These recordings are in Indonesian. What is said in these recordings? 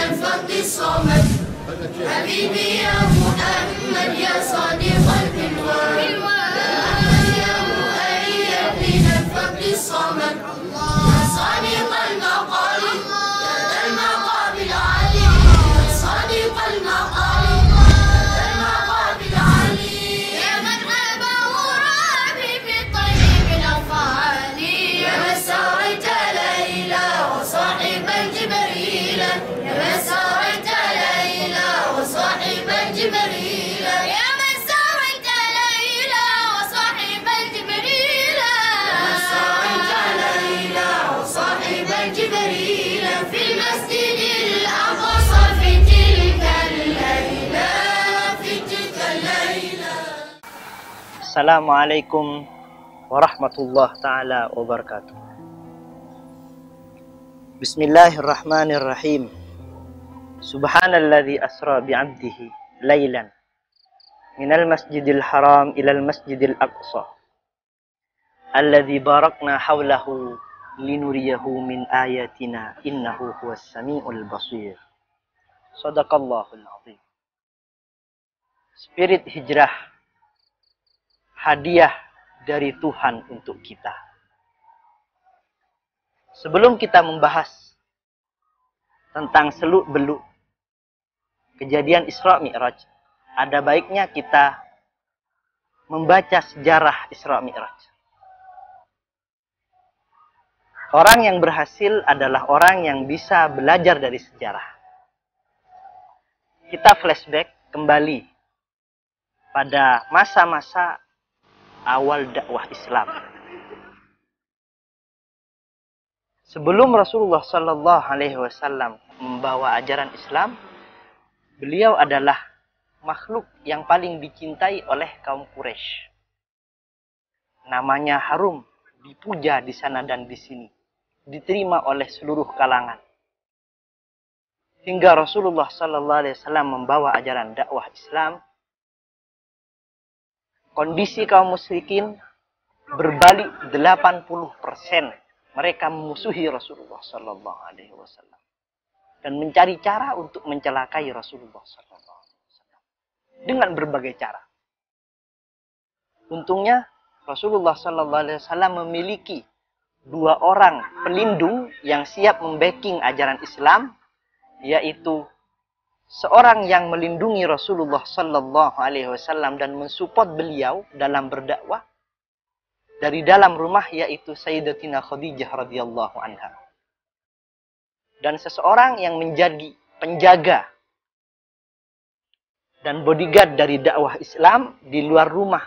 الفرد الصمد حبيبي يا محمد يا صادق البلوى يا مؤيد من الفرد الصمد يا صادق المقال يا ذا المقام العلي يا صادق المقال يا ذا المقام العلي يا من أباه ربي في الطيب الأفعال يا من سريت ليلى وصاحب جبريل يا من سريت ليلى وصاحب جبريل يا من سريت ليلى وصاحب جبريل يا من سريت ليلى وصاحب جبريل في المسجد الأقصى في تلك الليلة في تلك الليلة. Assalamualaikum warahmatullahi ta'ala wabarakatuh. Bismillahirrahmanirrahim. Subhanalladzi asra bi'abdihi laylan minal masjidil haram ilal masjidil aqsa alladzi barakna hawlahu linuriyahu min ayatina innahu huwas samiul basir. Shadaqallahul azim. Spirit hijrah, hadiah dari Tuhan untuk kita. Sebelum kita membahas tentang seluk-beluk kejadian Isra Mi'raj, ada baiknya kita membaca sejarah Isra Mi'raj. Orang yang berhasil adalah orang yang bisa belajar dari sejarah. Kita flashback kembali pada masa-masa awal dakwah Islam. Sebelum Rasulullah Sallallahu Alaihi Wasallam membawa ajaran Islam, beliau adalah makhluk yang paling dicintai oleh kaum Quraisy. Namanya harum, dipuja di sana dan di sini, diterima oleh seluruh kalangan. Hingga Rasulullah Sallallahu Alaihi Wasallam membawa ajaran dakwah Islam, kondisi kaum musyrikin berbalik 80%. Mereka memusuhi Rasulullah Sallallahu Alaihi Wasallam dan mencari cara untuk mencelakai Rasulullah Sallallahu Alaihi Wasallam dengan berbagai cara. Untungnya Rasulullah Sallallahu Alaihi Wasallam memiliki 2 orang pelindung yang siap membacking ajaran Islam, yaitu seorang yang melindungi Rasulullah Sallallahu Alaihi Wasallam dan mensupport beliau dalam berdakwah dari dalam rumah, yaitu Sayyidatina Khadijah radhiyallahu anha. Dan seseorang yang menjadi penjaga dan bodyguard dari dakwah Islam di luar rumah,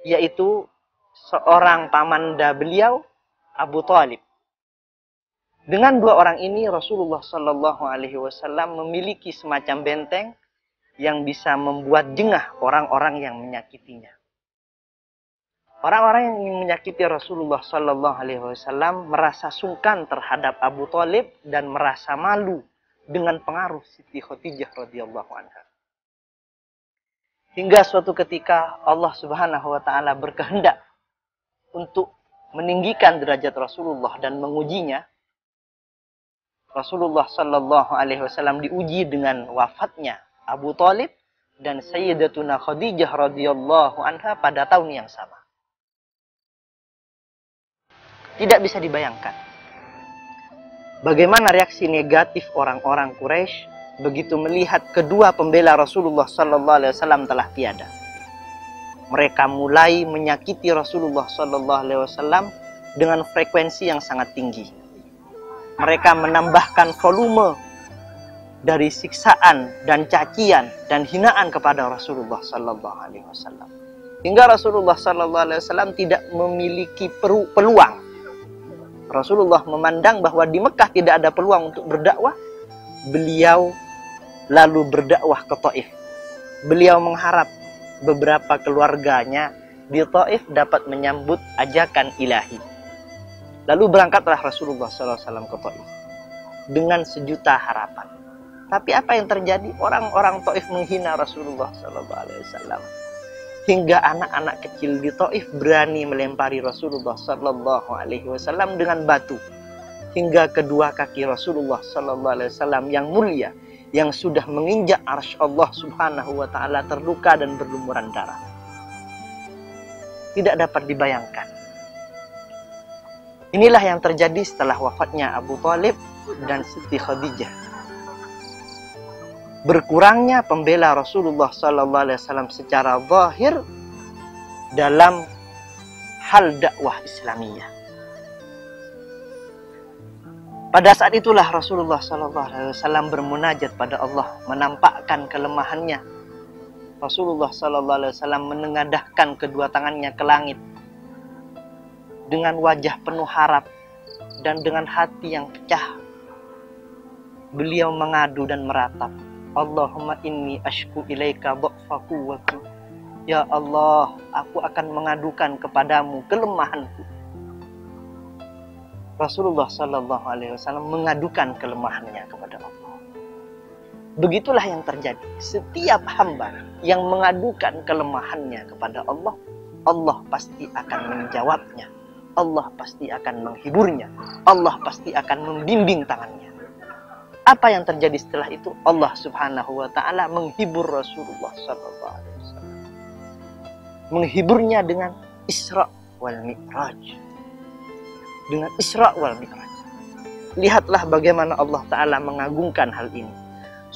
yaitu seorang pamanda beliau, Abu Thalib. Dengan 2 orang ini Rasulullah Sallallahu Alaihi Wasallam memiliki semacam benteng yang bisa membuat jengah orang-orang yang menyakitinya. Orang-orang yang ingin menyakiti Rasulullah Sallallahu Alaihi Wasallam merasa sungkan terhadap Abu Thalib dan merasa malu dengan pengaruh Siti Khadijah radhiyallahu anha. Hingga suatu ketika Allah Subhanahu wa taala berkehendak untuk meninggikan derajat Rasulullah dan mengujinya. Rasulullah Sallallahu Alaihi Wasallam diuji dengan wafatnya Abu Thalib dan Sayyidatuna Khadijah radhiyallahu anha pada tahun yang sama. Tidak bisa dibayangkan bagaimana reaksi negatif orang-orang Quraisy begitu melihat kedua pembela Rasulullah Sallallahu Alaihi Wasallam telah tiada. Mereka mulai menyakiti Rasulullah Sallallahu Alaihi Wasallam dengan frekuensi yang sangat tinggi. Mereka menambahkan volume dari siksaan dan cacian dan hinaan kepada Rasulullah Sallallahu Alaihi Wasallam. Hingga Rasulullah Sallallahu Alaihi Wasallam tidak memiliki peluang. Rasulullah memandang bahwa di Mekah tidak ada peluang untuk berdakwah. Beliau lalu berdakwah ke Taif. Beliau mengharap beberapa keluarganya di Taif dapat menyambut ajakan ilahi. Lalu berangkatlah Rasulullah SAW ke Taif dengan sejuta harapan. Tapi apa yang terjadi? Orang-orang Taif menghina Rasulullah SAW. Hingga anak-anak kecil di Taif berani melempari Rasulullah SAW dengan batu. hingga kedua kaki Rasulullah sallallahu alaihi wasallam yang mulia yang sudah menginjak arsy Allah Subhanahu wa taala terluka dan berlumuran darah. Tidak dapat dibayangkan. Inilah yang terjadi setelah wafatnya Abu Thalib dan Siti Khadijah. Berkurangnya pembela Rasulullah sallallahu alaihi wasallam secara zahir dalam hal dakwah Islamiyah. Pada saat itulah Rasulullah sallallahu alaihi wasallam bermunajat pada Allah, menampakkan kelemahannya. Rasulullah sallallahu alaihi wasallam menengadahkan kedua tangannya ke langit dengan wajah penuh harap dan dengan hati yang pecah. Beliau mengadu dan meratap, Allahumma inni ashku ilaika dha'fa quwwati. Ya Allah, aku akan mengadukan kepadamu kelemahanku. Rasulullah sallallahu alaihi wasallam mengadukan kelemahannya kepada Allah. Begitulah yang terjadi. Setiap hamba yang mengadukan kelemahannya kepada Allah, Allah pasti akan menjawabnya. Allah pasti akan menghiburnya. Allah pasti akan membimbing tangannya. Apa yang terjadi setelah itu? Allah Subhanahu wa taala menghibur Rasulullah sallallahu alaihi wasallam. Menghiburnya dengan Isra wal Mi'raj. Dengan Isra wal Mi'raj. Lihatlah bagaimana Allah taala mengagungkan hal ini.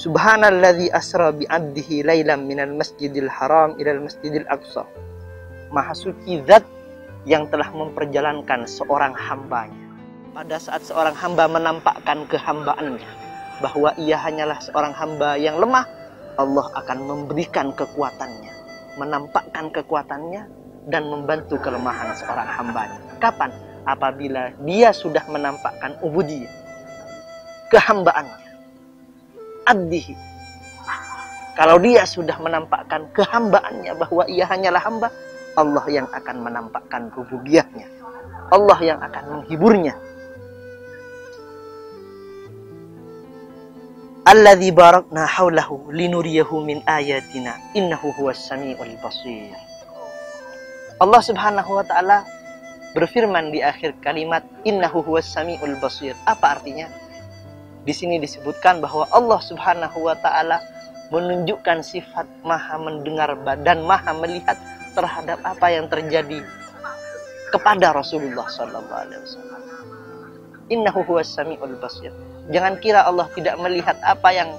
Subhanalladzi asra bi'abdihi lailan minal masjidil haram ilal masjidil aqsa. Maha suci zat yang telah memperjalankan seorang hambanya. Pada saat seorang hamba menampakkan kehambaannya, bahwa ia hanyalah seorang hamba yang lemah, Allah akan memberikan kekuatannya, menampakkan kekuatannya dan membantu kelemahan seorang hambanya. Kapan? Apabila dia sudah menampakkan ubudiyah, kehambaannya, abdihi. Kalau dia sudah menampakkan kehambaannya bahwa ia hanyalah hamba, Allah yang akan menampakkan rububiyahnya, Allah yang akan menghiburnya. Alladzi barakna haulahu linuriyahu min ayatina innahu huwas samiul basir. Allah Subhanahu wa taala berfirman di akhir kalimat innahu huwas samiul basir. Apa artinya? Di sini disebutkan bahwa Allah Subhanahu wa taala menunjukkan sifat maha mendengar dan maha melihat terhadap apa yang terjadi kepada Rasulullah sallallahu alaihi wasallam. Innahu huwas samiul basir. Jangan kira Allah tidak melihat apa yang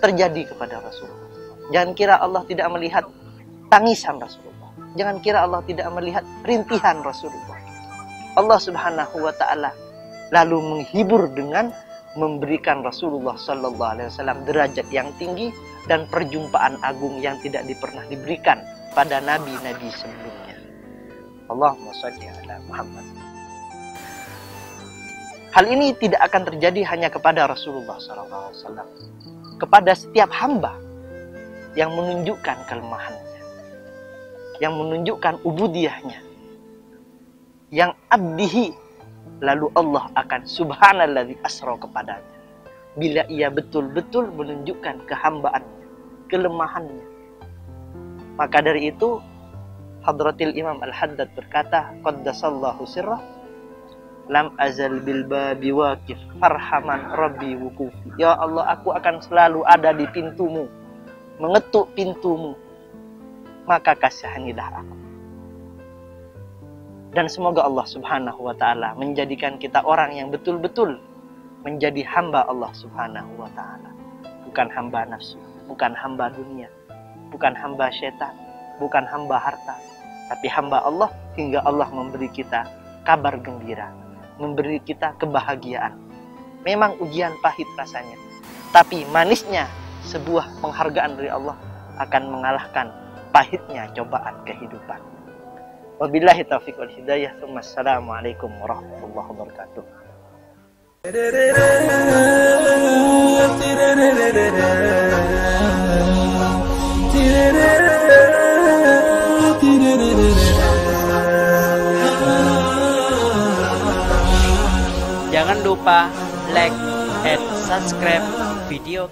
terjadi kepada Rasulullah. Jangan kira Allah tidak melihat tangisan Rasulullah. Jangan kira Allah tidak melihat rintihan Rasulullah. Allah Subhanahu wa taala lalu menghibur dengan memberikan Rasulullah sallallahu alaihi wasallam derajat yang tinggi dan perjumpaan agung yang tidak pernah diberikan pada nabi-nabi sebelumnya. Allahumma shalli ala Muhammad. Hal ini tidak akan terjadi hanya kepada Rasulullah sallallahu alaihi wasallam, kepada setiap hamba yang menunjukkan kelemahannya, yang menunjukkan ubudiyahnya, yang abdihi, lalu Allah akan subhanalladzi asra kepadanya. Bila ia betul-betul menunjukkan kehambaannya, kelemahannya. Maka dari itu Hadratil Imam Al-Haddad berkata, qaddasallahu sirrah lam azal bil babi waqif farhaman rabbi wukufi. Ya Allah, aku akan selalu ada di pintumu, mengetuk pintumu, maka kasihanilah aku. Dan semoga Allah Subhanahu wa ta'ala menjadikan kita orang yang betul-betul menjadi hamba Allah Subhanahu wa ta'ala. Bukan hamba nafsu, bukan hamba dunia, bukan hamba syaitan, bukan hamba harta, tapi hamba Allah hingga Allah memberi kita kabar gembira, memberi kita kebahagiaan. Memang ujian pahit rasanya, tapi manisnya sebuah penghargaan dari Allah akan mengalahkan pahitnya cobaan kehidupan. Wabillahi taufiq wal hidayah. Wassalamualaikum warahmatullahi wabarakatuh. Jangan lupa like and subscribe video